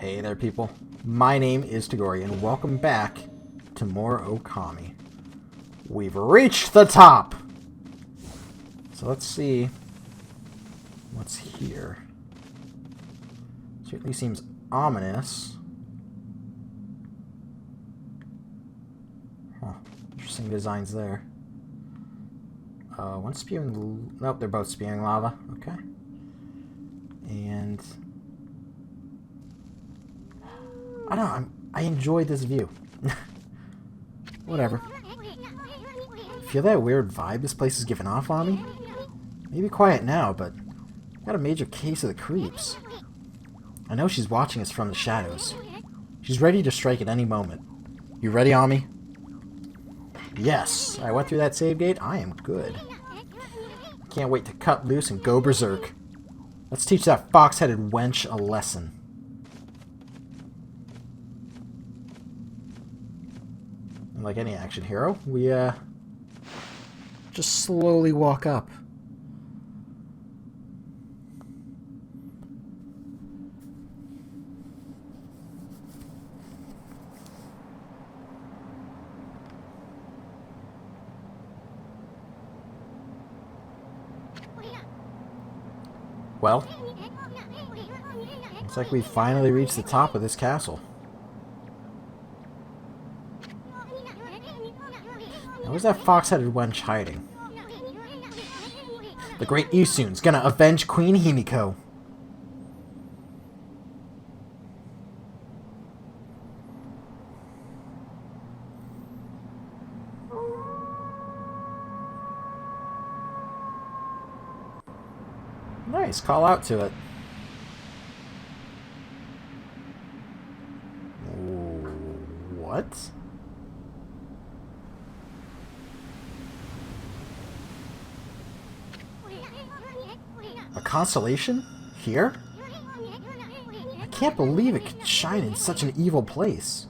Hey there, people. My name is Tagori, and welcome back to more Okami. We've reached the top! So let's see what's here. Certainly seems ominous. Huh. Interesting designs there. One spewing... Nope, they're both spewing lava. Okay. And... I don't know, I enjoy this view. Whatever. Feel that weird vibe this place is giving off on me? Maybe quiet now, but I got a major case of the creeps. I know she's watching us from the shadows. She's ready to strike at any moment. You ready, Ami? Yes, I went through that save gate. I am good. Can't wait to cut loose and go berserk. Let's teach that fox-headed wench a lesson. Like any action hero, we just slowly walk up. Well, looks like we finally reached the top of this castle. Now, where's that fox-headed wench hiding? The great Isun's gonna avenge Queen Himiko. Nice, call out to it. What? A constellation? Here? I can't believe it could shine in such an evil place.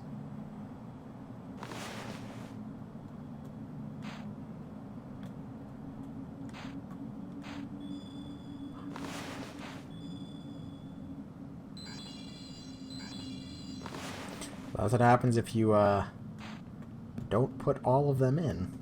That's what happens if you, don't put all of them in.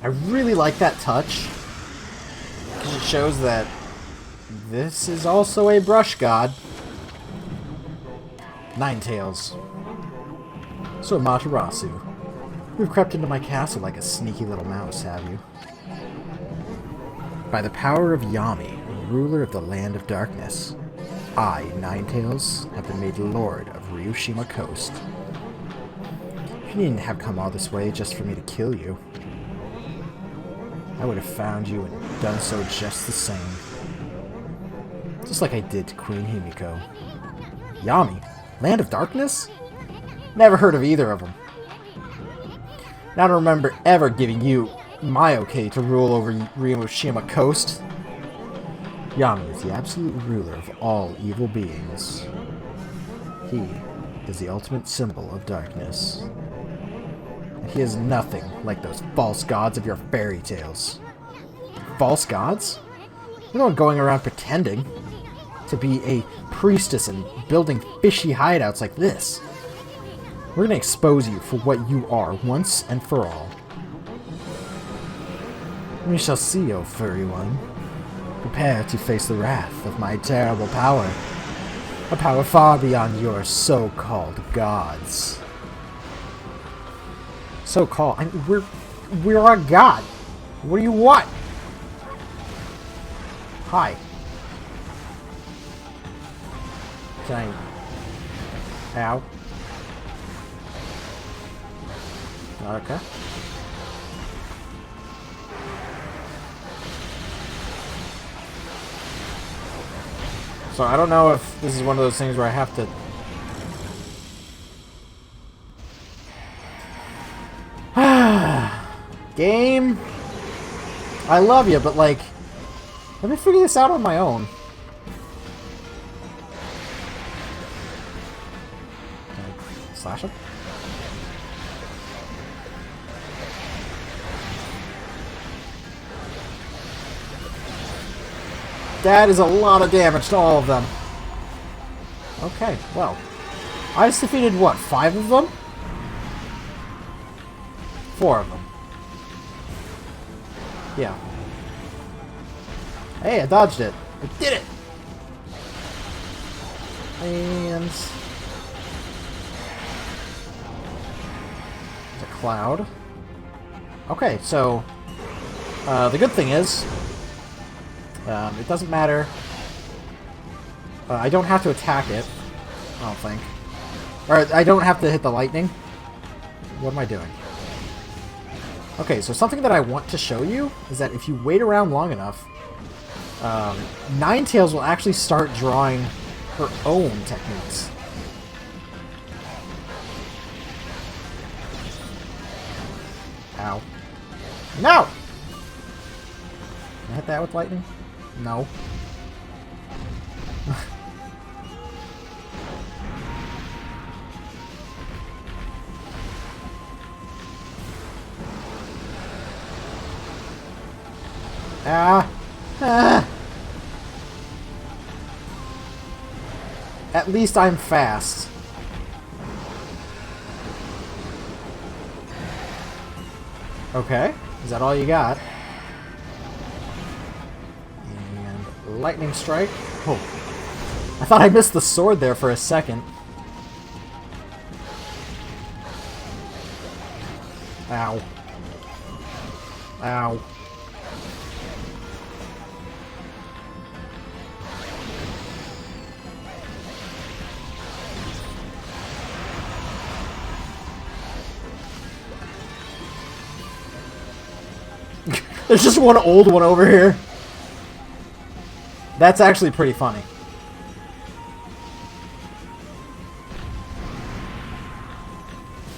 I really like that touch, because it shows that this is also a brush god. Ninetales. So Matarasu, you've crept into my castle like a sneaky little mouse, have you? By the power of Yami, ruler of the land of darkness, I, Ninetales, have been made lord of Ryushima Coast. You needn't have come all this way just for me to kill you. I would have found you and done so just the same. Just like I did to Queen Himiko. Yami? Land of Darkness? Never heard of either of them. I don't remember ever giving you my okay to rule over Ryushima Coast. Yami is the absolute ruler of all evil beings. He is the ultimate symbol of darkness. He is nothing like those false gods of your fairy tales. False gods? You're not going around pretending to be a priestess and building fishy hideouts like this. We're gonna expose you for what you are once and for all. We shall see, O furry one. Prepare to face the wrath of my terrible power. A power far beyond your so-called gods. So-called? I mean, we're a god. What do you want? Hi. Can I... Ow. Okay. So I don't know if this is one of those things where I have to... Game? I love you, but like... Let me figure this out on my own. Slash him. That is a lot of damage to all of them. Okay, well. I just defeated, what, 5 of them? 4 of them. Yeah. Hey, I dodged it. I did it! And... there's a cloud. Okay, so... the good thing is... it doesn't matter. I don't have to attack it. I don't think. Or, I don't have to hit the lightning. What am I doing? Okay, so something that I want to show you is that if you wait around long enough, Ninetales will actually start drawing her own techniques. Ow. No! Can I hit that with lightning? No. Ah! At least I'm fast. Okay. Is that all you got? And lightning strike. Oh. I thought I missed the sword there for a second. Ow. Ow. There's just one old one over here. That's actually pretty funny.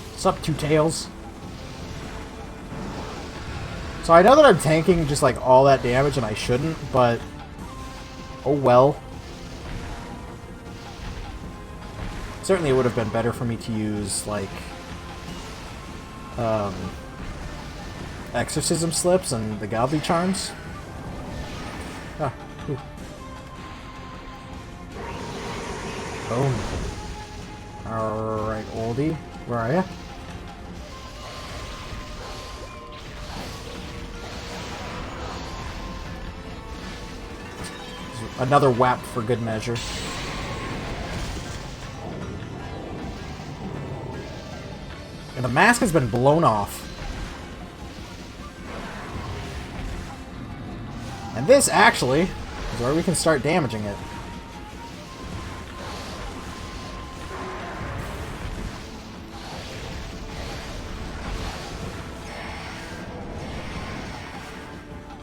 What's up, Two Tails? So I know that I'm tanking just like all that damage and I shouldn't, but oh well. Certainly it would have been better for me to use like exorcism slips and the godly charms. Ah, ooh. Boom. Alright, oldie. Where are ya? Another whap for good measure. And the mask has been blown off. And this, actually, is where we can start damaging it.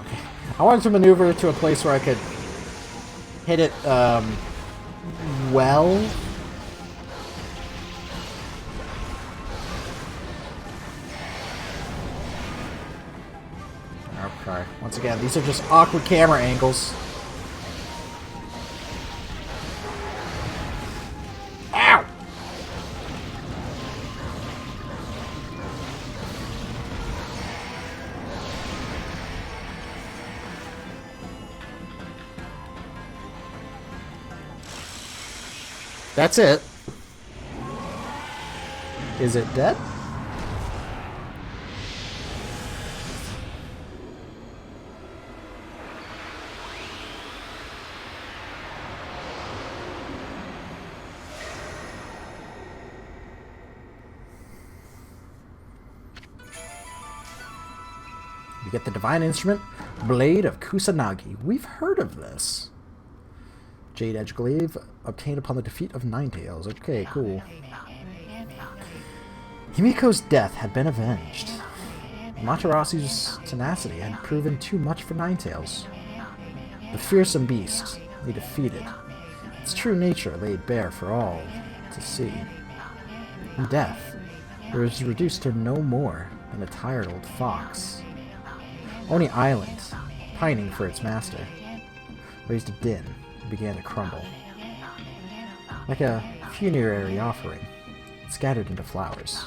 Okay. I wanted to maneuver to a place where I could hit it, well. Okay. Once again, these are just awkward camera angles. Ow! That's it. Is it dead? You get the divine instrument, Blade of Kusanagi. We've heard of this. Jade Edge Glaive, obtained upon the defeat of Ninetales. Okay, cool. Himiko's death had been avenged. Amaterasu's tenacity had proven too much for Ninetales. The fearsome beast he defeated, its true nature laid bare for all to see. In death, it was reduced to no more than a tired old fox. Oni Island, pining for its master, raised a din and began to crumble. Like a funerary offering, scattered into flowers.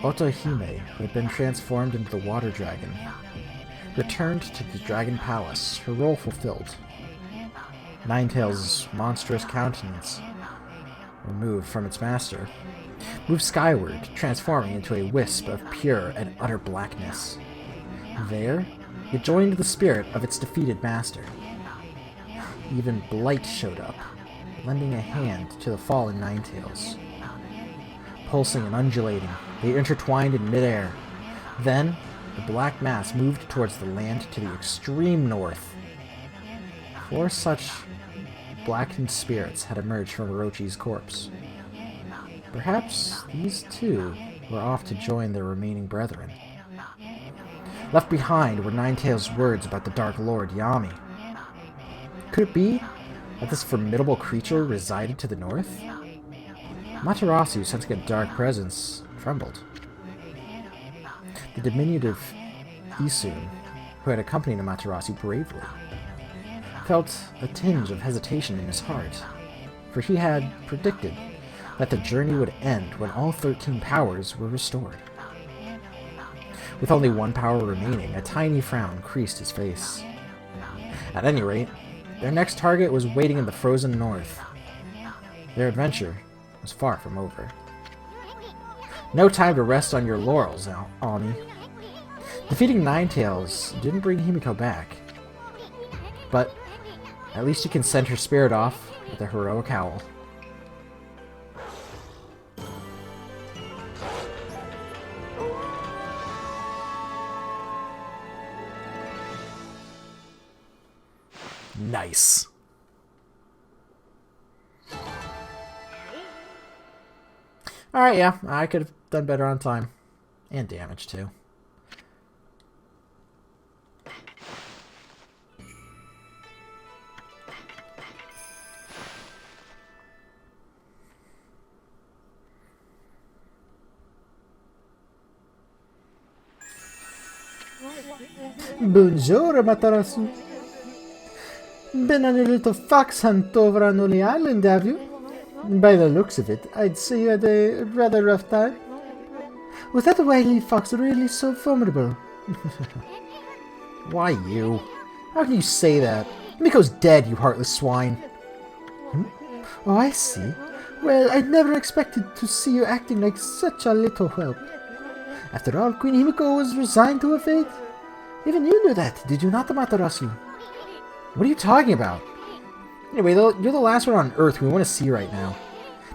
Otohime, who had been transformed into the water dragon, returned to the dragon palace, her role fulfilled. Ninetail's monstrous countenance, removed from its master, moved skyward, transforming into a wisp of pure and utter blackness. There, it joined the spirit of its defeated master. Even Blight showed up, lending a hand to the fallen Ninetails. Pulsing and undulating, they intertwined in midair. Then, the black mass moved towards the land to the extreme north. 4 such blackened spirits had emerged from Orochi's corpse. Perhaps these too were off to join their remaining brethren. Left behind were Ninetail's words about the Dark Lord Yami. Could it be that this formidable creature resided to the north? Matarasu, sensing a dark presence, trembled. The diminutive Isun, who had accompanied Amaterasu bravely, felt a tinge of hesitation in his heart, for he had predicted that the journey would end when all 13 powers were restored. With only 1 power remaining, a tiny frown creased his face. At any rate, their next target was waiting in the frozen north. Their adventure was far from over. No time to rest on your laurels now, Ami. Defeating Ninetails didn't bring Himiko back, but at least you can send her spirit off with a heroic howl. Nice. Alright, yeah, I could have done better on time. And damage, too. Bonjour, Matarasu. Been on a little fox hunt over on Oli Island, have you? By the looks of it, I'd say you had a rather rough time. Was that wily fox really so formidable? Why you? How can you say that? Miko's dead, you heartless swine. Oh, I see. Well, I'd never expected to see you acting like such a little whelp. After all, Queen Himiko was resigned to her fate. Even you knew that, did you not, Amaterasu? What are you talking about? Anyway, you're the last one on Earth we want to see right now.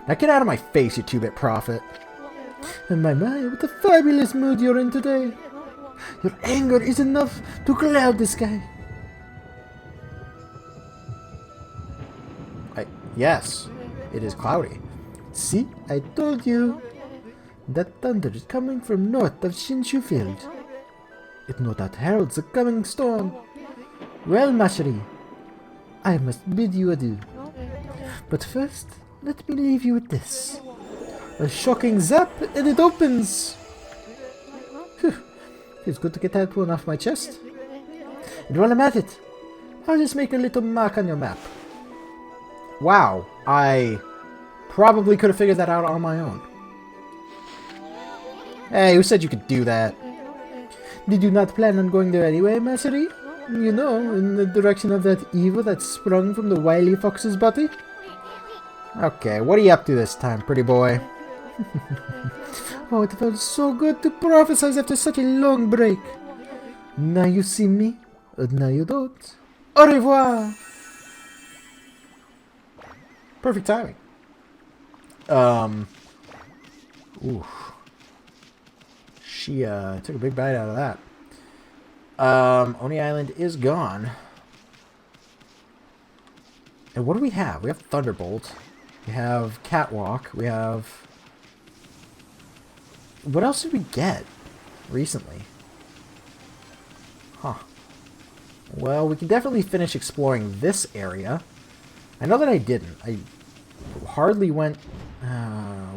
Now get out of my face, you 2-bit prophet. And my, what a fabulous mood you're in today. Your anger is enough to cloud the sky. Yes, it is cloudy. See, I told you. That thunder is coming from north of Shinshu Field. It no doubt heralds a coming storm. Well, Mashiri, I must bid you adieu. But first, let me leave you with this. A shocking zap, and it opens! Phew, feels good to get that one off my chest. And while I'm at it, I'll just make a little mark on your map. Wow, I probably could have figured that out on my own. Hey, who said you could do that? Did you not plan on going there anyway, Masari? You know, in the direction of that evil that sprung from the wily fox's body? Okay, what are you up to this time, pretty boy? Oh, it felt so good to prophesize after such a long break. Now you see me, and now you don't. Au revoir! Perfect timing. Ooh. She took a big bite out of that. Oni Island is gone. And what do we have? We have Thunderbolt. We have Catwalk. We have... What else did we get recently? Huh. Well, we can definitely finish exploring this area. I know that I didn't. I hardly went...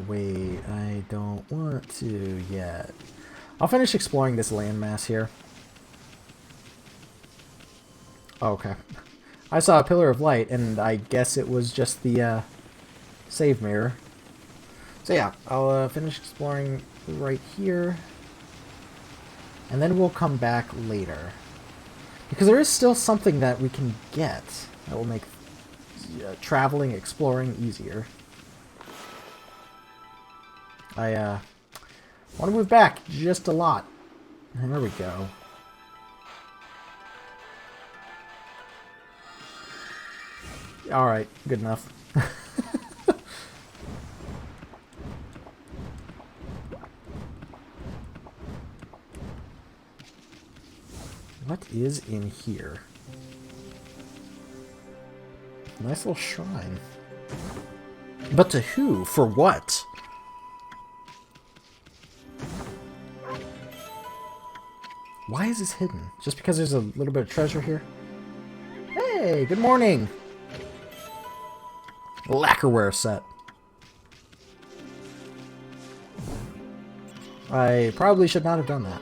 wait, I don't want to yet. I'll finish exploring this landmass here. Okay. I saw a pillar of light, and I guess it was just the save mirror. So yeah, I'll finish exploring right here. And then we'll come back later. Because there is still something that we can get that will make traveling, exploring easier. I want to move back just a lot. There we go. Alright, good enough. What is in here? Nice little shrine. But to who? For what? Why is this hidden? Just because there's a little bit of treasure here? Hey, good morning! Lacquerware set. I probably should not have done that.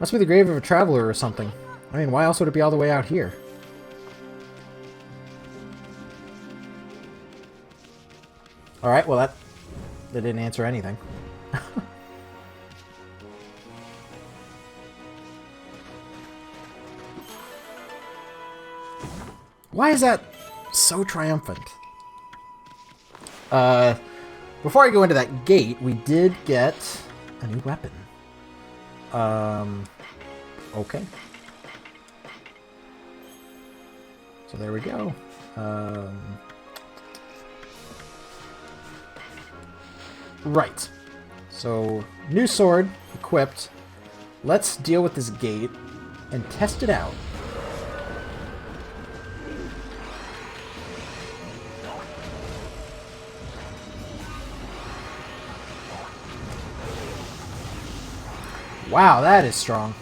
Must be the grave of a traveler or something. I mean, why else would it be all the way out here? Alright, well that didn't answer anything. Why is that so triumphant? Before I go into that gate, we did get a new weapon. Okay. So there we go. Right. So, new sword, equipped. Let's deal with this gate and test it out. Wow, that is strong.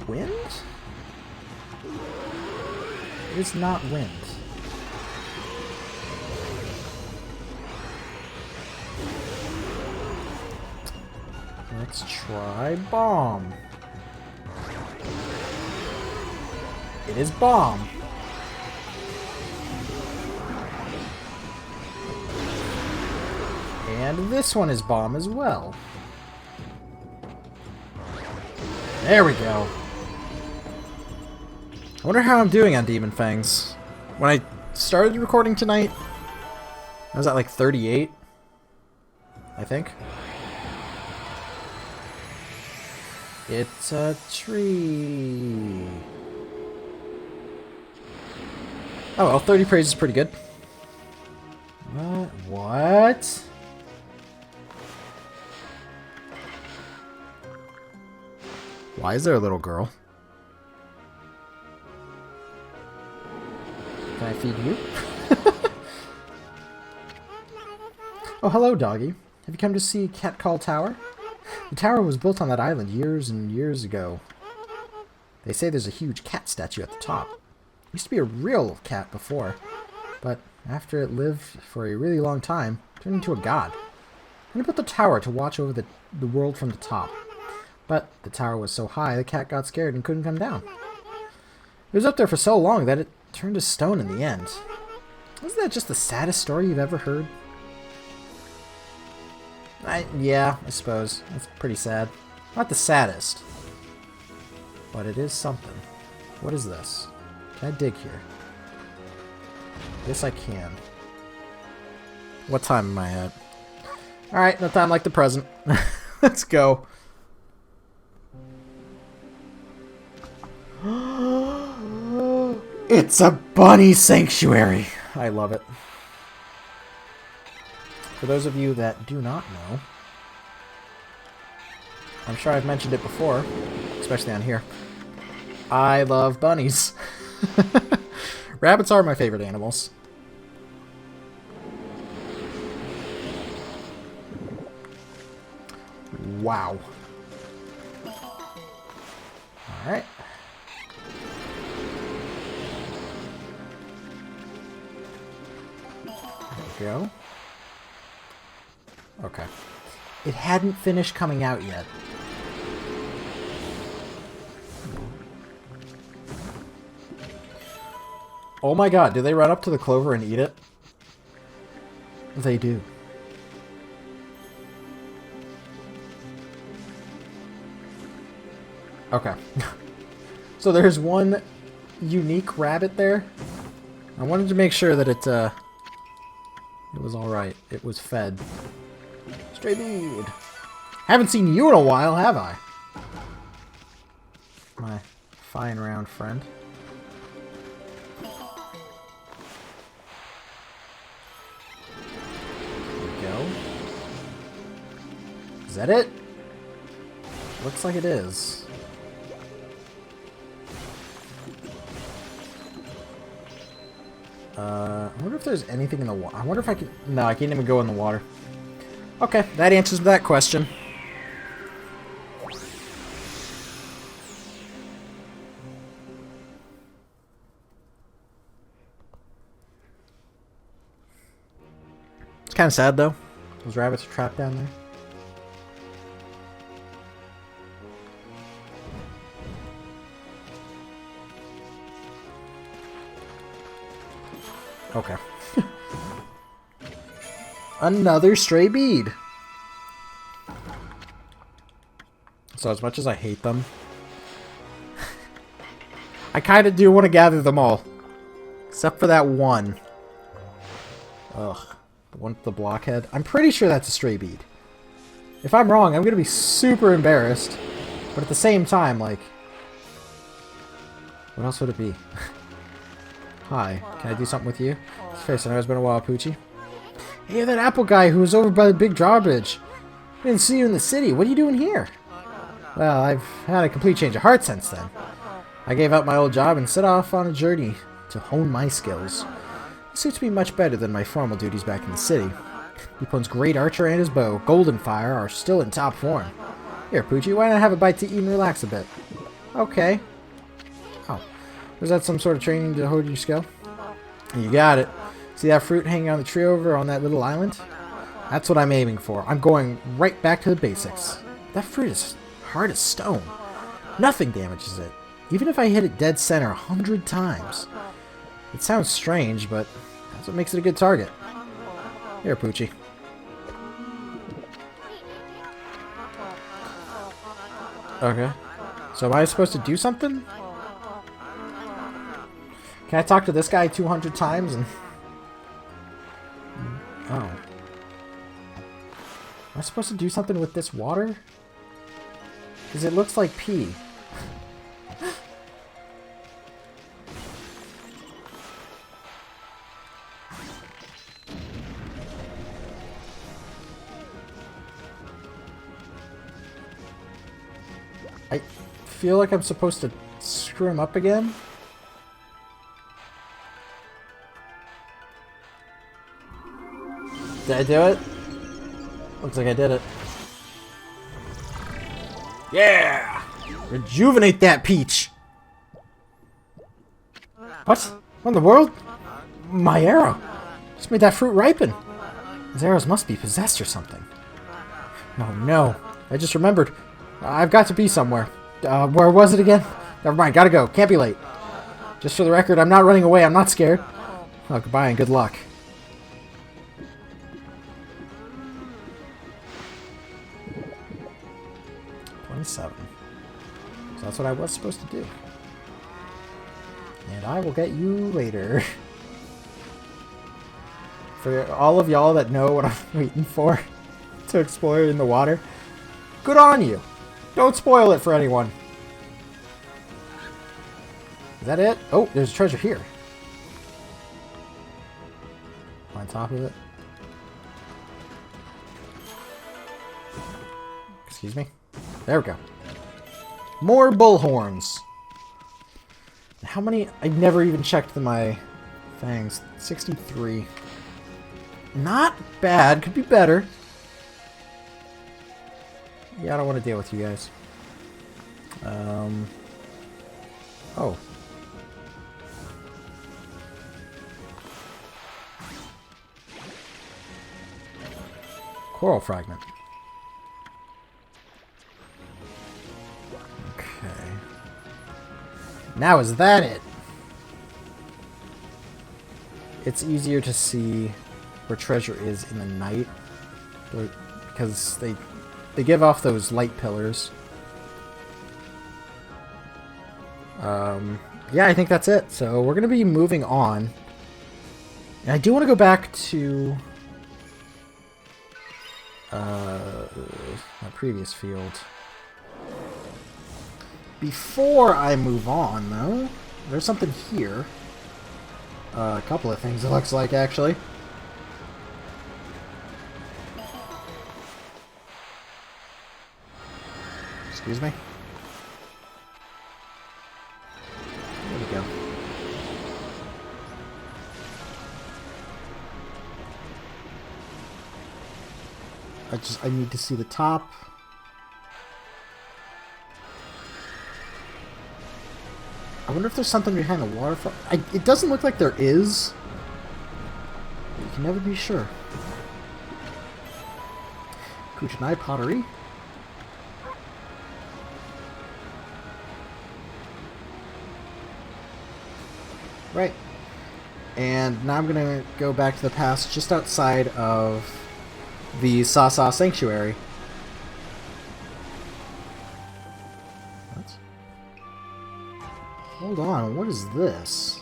Wind? It is not wind. Let's try bomb. It is bomb. And this one is bomb as well. There we go. I wonder how I'm doing on Demon Fangs. When I started recording tonight, I was at like 38, I think. It's a tree. Oh well, 30 praise is pretty good. What? Why is there a little girl? Can I feed you? Oh, hello, doggy. Have you come to see Cat Call Tower? The tower was built on that island years and years ago. They say there's a huge cat statue at the top. It used to be a real cat before, but after it lived for a really long time, it turned into a god. And they built the tower to watch over the world from the top. But the tower was so high, the cat got scared and couldn't come down. It was up there for so long that it turned to stone in the end. Isn't that just the saddest story you've ever heard? Yeah, I suppose. It's pretty sad. Not the saddest. But it is something. What is this? Can I dig here? Yes, I can. What time am I at? Alright, no time like the present. Let's go. It's a bunny sanctuary. I love it. For those of you that do not know, I'm sure I've mentioned it before, especially on here. I love bunnies. Rabbits are my favorite animals. Wow. Alright. There we go. Okay. It hadn't finished coming out yet. Oh my god, do they run up to the clover and eat it? They do. Okay. So there's one unique rabbit there. I wanted to make sure that it was alright. It was fed. Stray bead. Haven't seen you in a while, have I? My fine round friend. There we go. Is that it? Looks like it is. I wonder if there's anything in the water. I wonder if I can... No, I can't even go in the water. Okay, that answers that question. It's kind of sad, though. Those rabbits are trapped down there. Okay. Another stray bead. So as much as I hate them, I kind of do want to gather them all. Except for that one. Ugh. The one with the blockhead. I'm pretty sure that's a stray bead. If I'm wrong, I'm going to be super embarrassed. But at the same time, like... What else would it be? Hi, can I do something with you? Let's face it, I know it's been a while, Poochie. Hey, you're that apple guy who was over by the big drawbridge. I didn't see you in the city. What are you doing here? Well, I've had a complete change of heart since then. I gave up my old job and set off on a journey to hone my skills. It suits me much better than my formal duties back in the city. Nipppon's great archer and his bow, Golden Fire, are still in top form. Here, Poochie, why not have a bite to eat and relax a bit? Okay. Oh. Was that some sort of training to hone your skill? You got it. See that fruit hanging on the tree over on that little island? That's what I'm aiming for. I'm going right back to the basics. That fruit is hard as stone. Nothing damages it, even if I hit it dead center 100 times. It sounds strange, but that's what makes it a good target. Here, Poochie. Okay. So am I supposed to do something? Can I talk to this guy 200 times and... Oh. Am I supposed to do something with this water? Because it looks like pee. I feel like I'm supposed to screw him up again. Did I do it? Looks like I did it. Yeah! Rejuvenate that peach! What? What in the world? My arrow! Just made that fruit ripen! His arrows must be possessed or something. Oh no. I just remembered. I've got to be somewhere. Where was it again? Never mind, gotta go. Can't be late. Just for the record, I'm not running away. I'm not scared. Oh, goodbye and good luck. So that's what I was supposed to do. And I will get you later. For all of y'all that know what I'm waiting for to explore in the water, good on you. Don't spoil it for anyone. Is that it? Oh, there's a treasure here. On top of it. Excuse me. There we go. More bullhorns. How many? I never even checked my things. 63. Not bad. Could be better. Yeah, I don't want to deal with you guys. Oh. Coral fragment. Now is that it? It's easier to see where treasure is in the night. Because they give off those light pillars. Yeah, I think that's it. So we're going to be moving on. And I do want to go back to my previous field. Before I move on, though, there's something here. A couple of things it looks like, actually. Excuse me. There we go. I need to see the top. I wonder if there's something behind the waterfall. It doesn't look like there is. You can never be sure. Kuchinai pottery. Right. And now I'm going to go back to the past just outside of the Sasa Sanctuary. What? Hold on, what is this?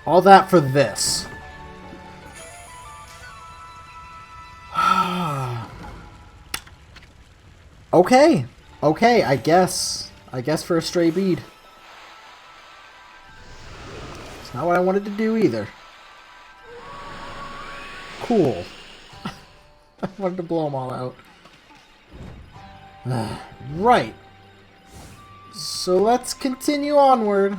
All that for this. Okay. Okay, I guess. I guess for a stray bead. It's not what I wanted to do either. Cool. I wanted to blow them all out. Right. So let's continue onward.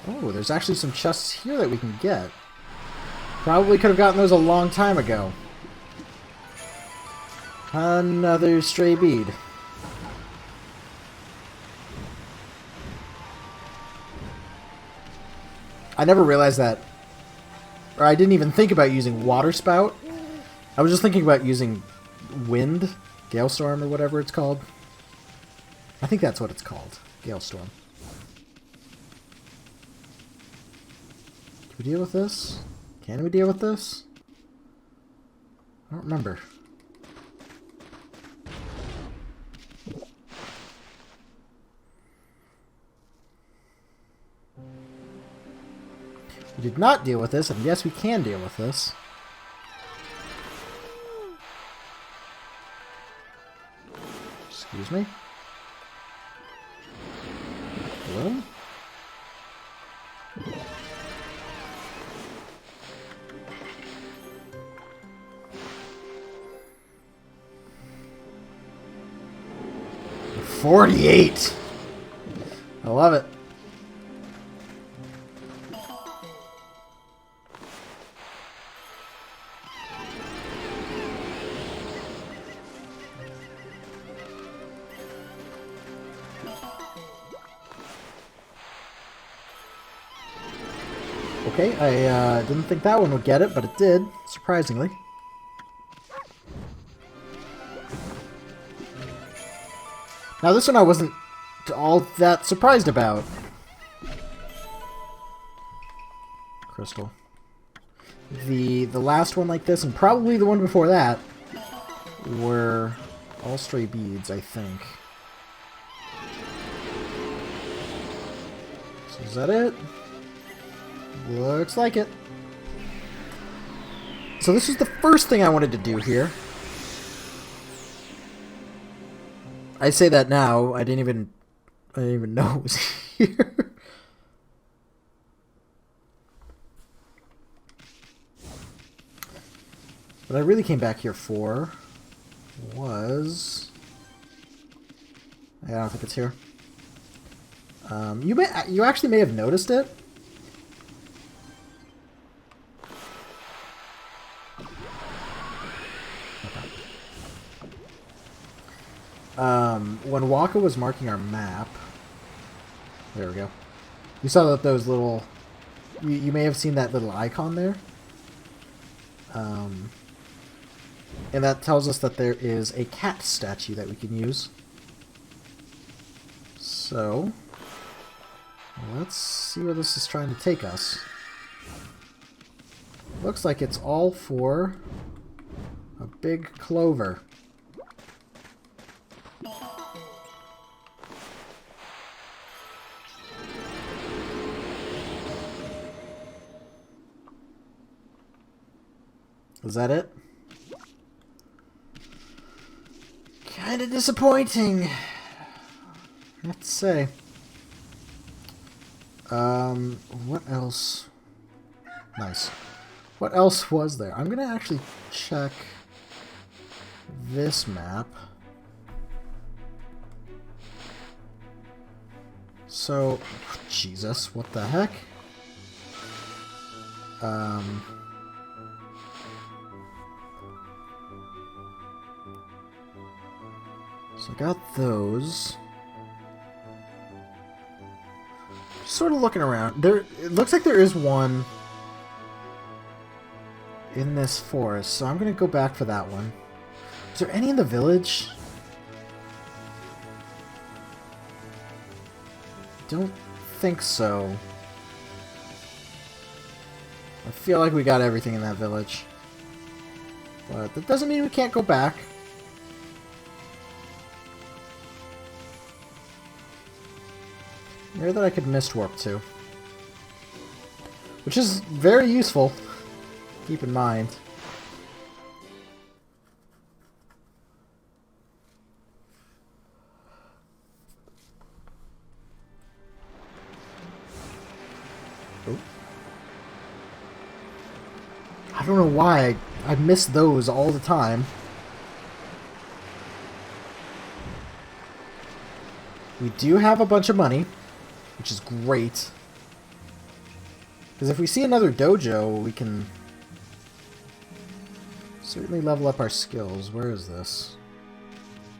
Oh, there's actually some chests here that we can get. Probably could have gotten those a long time ago. Another stray bead. I never realized that. Or I didn't even think about using water spout. I was just thinking about using wind, Galestorm or whatever it's called. I think that's what it's called. Galestorm. Can we deal with this? Can we deal with this? I don't remember. We did not deal with this, and yes, we can deal with this. Excuse me. Hello? $48. I love it. Okay, I didn't think that one would get it, but it did, surprisingly. Now this one I wasn't all that surprised about. Crystal. The last one like this, and probably the one before that, were all stray beads, I think. So is that it? Looks like it. So this is the first thing I wanted to do here. I say that now. I didn't even know it was here. But I really came back here for was... I don't think it's here. You actually may have noticed it. When Waka was marking our map, there we go. You saw that those little, you may have seen that little icon there. And that tells us that there is a cat statue that we can use. So, let's see where this is trying to take us. Looks like it's all for a big clover. Is that it? Kinda disappointing, I have to say. What else? Nice. What else was there? I'm gonna actually check this map. So, Jesus, what the heck? So I got those. Just sort of looking around. It looks like there is one in this forest, so I'm gonna go back for that one. Is there any in the village? Don't think so. I feel like we got everything in that village. But that doesn't mean we can't go back. Maybe that I could mist warp to. Which is very useful. Keep in mind. Oh. I don't know why I miss those all the time. We do have a bunch of money, which is great. Because if we see another dojo, we can certainly level up our skills. Where is this?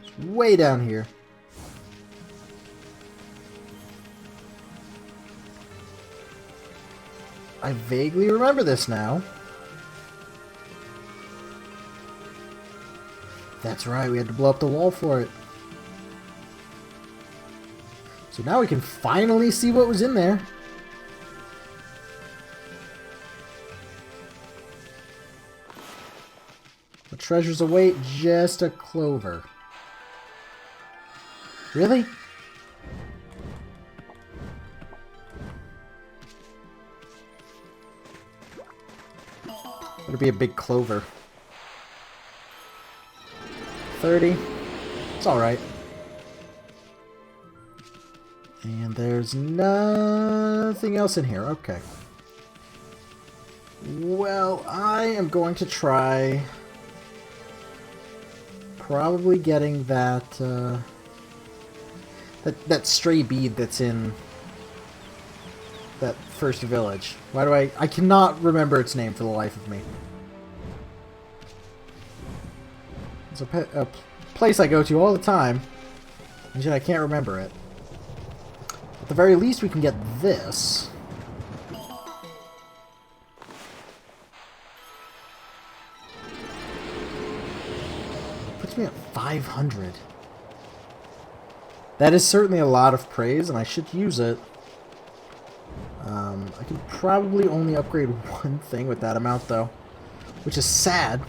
It's way down here. I vaguely remember this now. That's right, we had to blow up the wall for it. So now we can finally see what was in there. The treasures await, just a clover. Really? Better be a big clover. 30. It's alright. And there's nothing else in here. Okay. Well, I am going to try probably getting that that stray bead that's in that first village. Why do I cannot remember its name for the life of me. It's a place I go to all the time, and yet I can't remember it. At the very least, we can get this. Puts me at 500. That is certainly a lot of praise, and I should use it. I can probably only upgrade one thing with that amount, though, which is sad.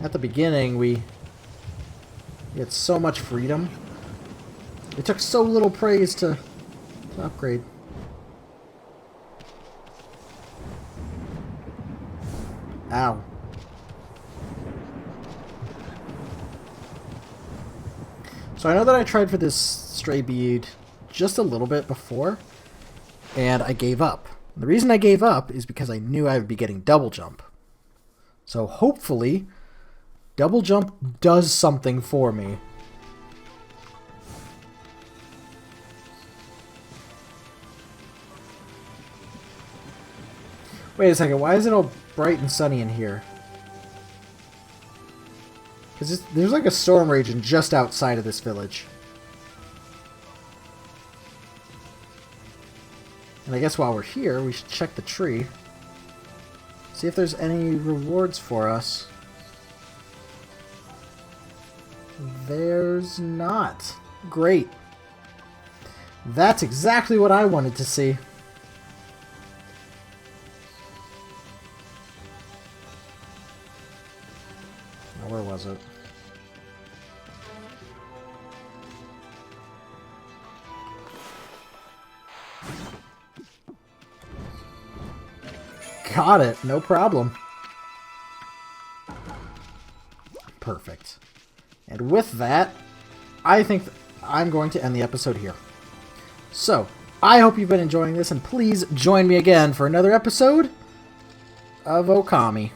At the beginning, we had so much freedom. It took so little praise to upgrade. Ow. So I know that I tried for this stray bead just a little bit before, and I gave up. The reason I gave up is because I knew I would be getting double jump. So hopefully Double jump does something for me. Wait a second, why is it all bright and sunny in here? Because there's like a storm raging just outside of this village. And I guess while we're here, we should check the tree. See if there's any rewards for us. There's not. Great. That's exactly what I wanted to see. Now, where was it? Got it. No problem. Perfect. And with that, I think I'm going to end the episode here. So, I hope you've been enjoying this, and please join me again for another episode of Okami.